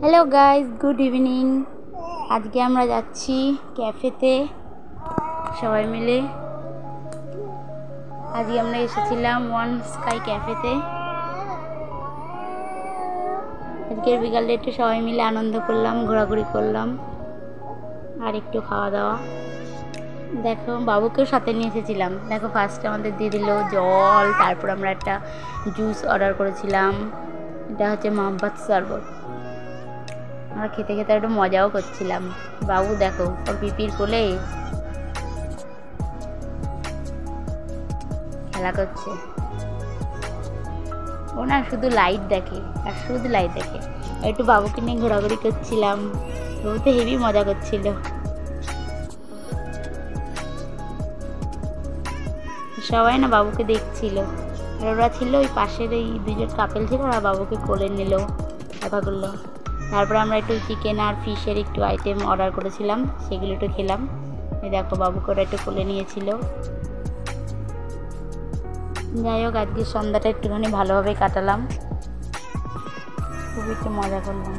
Hello guys, good evening. আজকে আমরা যাচ্ছি ক্যাফেতে সবাই মিলে। আজকে আমরা এসেছিলাম ওয়ান স্কাই ক্যাফেতে। আজকের বিকালে একটু সবাই মিলে আনন্দ করলাম, ঘোরাঘুরি করলাম আর একটু খাওয়া দাওয়া। দেখো বাবুকেও সাথে নিয়ে এসেছিলাম। দেখো ফার্স্টে আমাদের দিয়ে দিল জল, তারপর আমরা একটা জুস অর্ডার করেছিলাম। এটা হচ্ছে মহব্বত শরবত। আমরা খেতে খেতে একটু মজাও করছিলাম। বাবু দেখো ওর পিপির কোলে খেলা করছে। ও না শুধু লাইট দেখে আর শুধু লাইট দেখে। একটু বাবুকে নিয়ে ঘোরাঘুরি করছিলাম। বাবু তো হেভি মজা করছিল। সবাই না বাবুকে দেখছিল, আর ওরা ছিল ওই পাশের এই দুজন কাপেল ছিল, ওরা বাবুকে কোলে নিল, কথা করলো। তারপরে আমরা একটু চিকেন আর ফিশের একটু আইটেম অর্ডার করেছিলাম, সেগুলো একটু খেলাম। এই দেখো বাবুকে ওরা একটু কোলে নিয়েছিল। যাই হোক আজকের সন্ধ্যাটা একটুখানি ভালোভাবে কাটালাম, খুব একটু মজা করলাম।